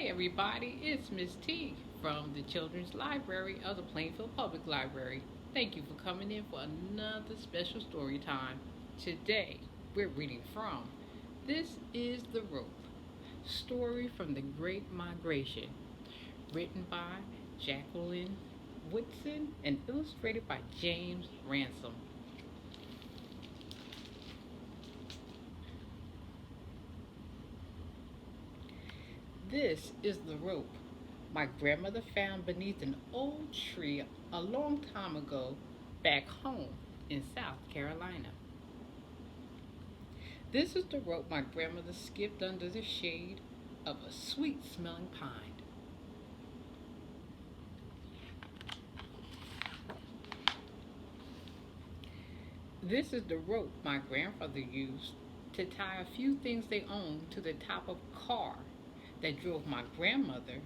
Everybody, it's Miss T from the Children's Library of the Plainfield Public Library. Thank you for coming in for another special story time. Today, we're reading from This is the Rope, Story from the Great Migration, written by Jacqueline Woodson and illustrated by James Ransom. This is the rope my grandmother found beneath an old tree a long time ago back home in South Carolina. This is the rope my grandmother skipped under the shade of a sweet smelling pine. This is the rope my grandfather used to tie a few things they owned to the top of a car that drove my grandmother,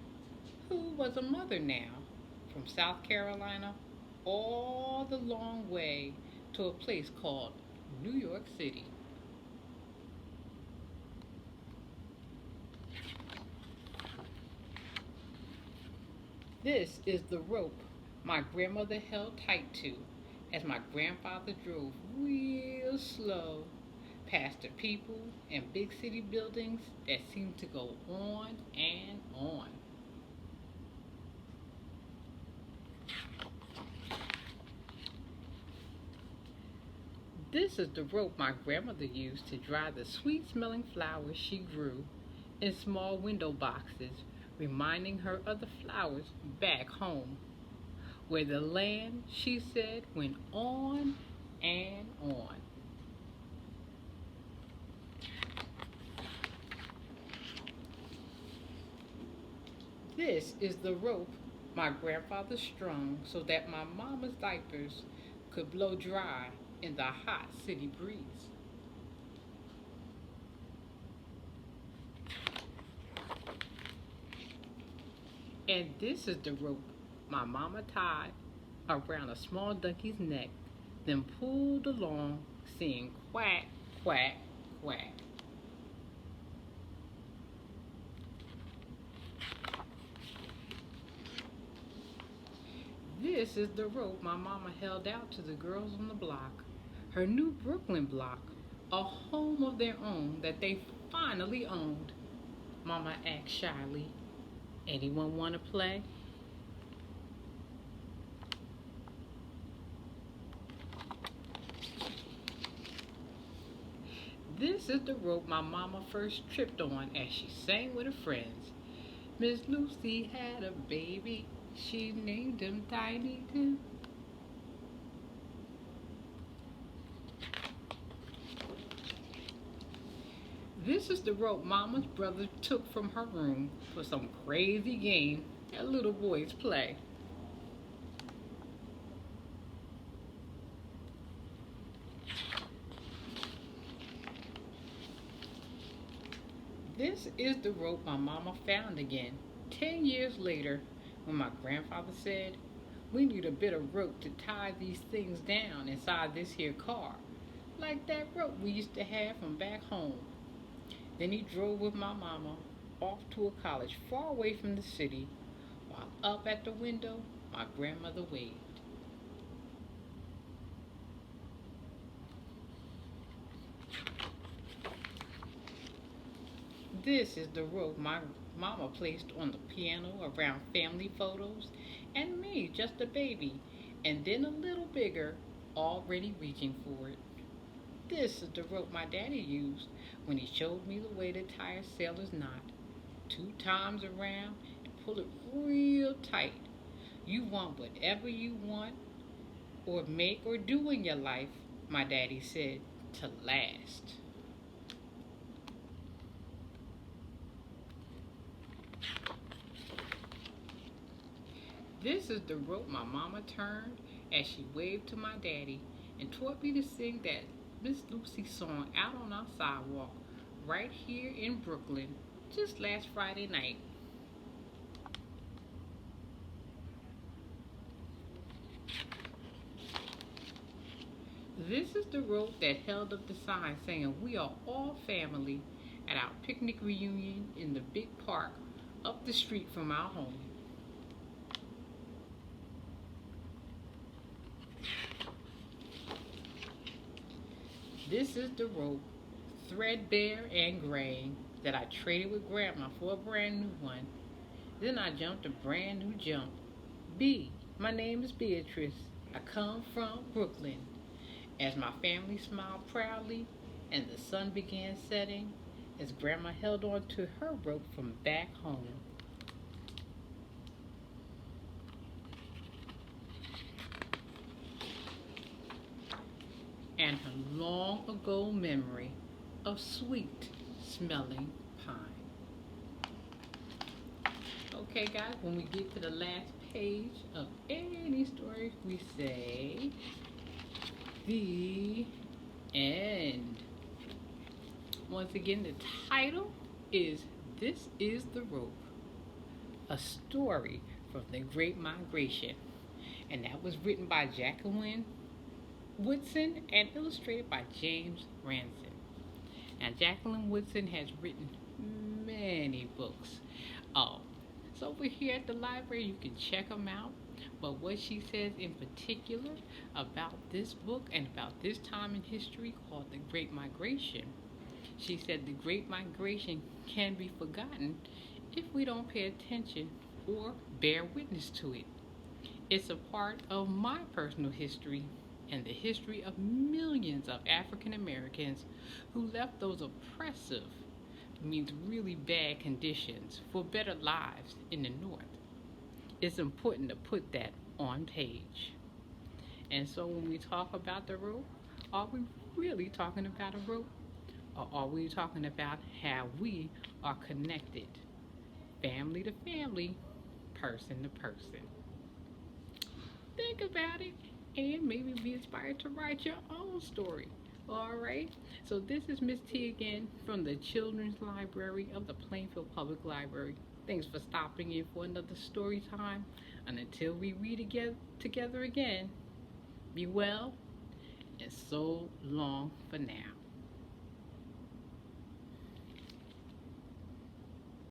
who was a mother now, from South Carolina all the long way to a place called New York City. This is the rope my grandmother held tight to as my grandfather drove real slow past the people and big city buildings that seemed to go on and on. This is the rope my grandmother used to dry the sweet smelling flowers she grew in small window boxes, reminding her of the flowers back home, where the land, she said, went on and on. This is the rope my grandfather strung so that my mama's diapers could blow dry in the hot city breeze. And this is the rope my mama tied around a small donkey's neck, then pulled along, saying quack, quack, quack. This is the rope my mama held out to the girls on the block, her new Brooklyn block, a home of their own that they finally owned. Mama asked shyly, "Anyone want to play?" This is the rope my mama first tripped on as she sang with her friends. Miss Lucy had a baby, she named him Tiny Tim. This is the rope Mama's brother took from her room for some crazy game that little boys play. This is the rope my mama found again 10 years later when my grandfather said, "We need a bit of rope to tie these things down inside this here car, like that rope we used to have from back home." Then he drove with my mama off to a college far away from the city, while up at the window my grandmother waved. This is the rope my mama placed on the piano around family photos and me, just a baby, and then a little bigger, already reaching for it. This is the rope my daddy used when he showed me the way to tie a sailor's knot. 2 times around and pull it real tight. You want whatever you want or make or do in your life, my daddy said, to last. This is the rope my mama turned as she waved to my daddy and taught me to sing that Miss Lucy song out on our sidewalk right here in Brooklyn just last Friday night. This is the rope that held up the sign saying we are all family at our picnic reunion in the big park up the street from our home. This is the rope, threadbare and gray, that I traded with Grandma for a brand new one. Then I jumped a brand new jump. B, my name is Beatrice. I come from Brooklyn. As my family smiled proudly and the sun began setting, as Grandma held on to her rope from back home. And her long ago memory of sweet smelling pine. Okay, guys, when we get to the last page of any story, we say the end. Once again, the title is This is the Rope, a story from the Great Migration. And that was written by Jacqueline Woodson and illustrated by James Ranson. Now, Jacqueline Woodson has written many books. So over here at the library, you can check them out. But what she says in particular about this book and about this time in history called the Great Migration, she said the Great Migration can be forgotten if we don't pay attention or bear witness to it. It's a part of my personal history and the history of millions of African Americans who left those oppressive, means really bad conditions for better lives in the North. It's important to put that on page. And so when we talk about the rope, are we really talking about a rope? Or are we talking about how we are connected, family to family, person to person? Think about it and maybe be inspired to write your own story. All right, so this is Miss T again from the Children's Library of the Plainfield Public Library. Thanks for stopping in for another story time. And until we read together again, be well and so long for now.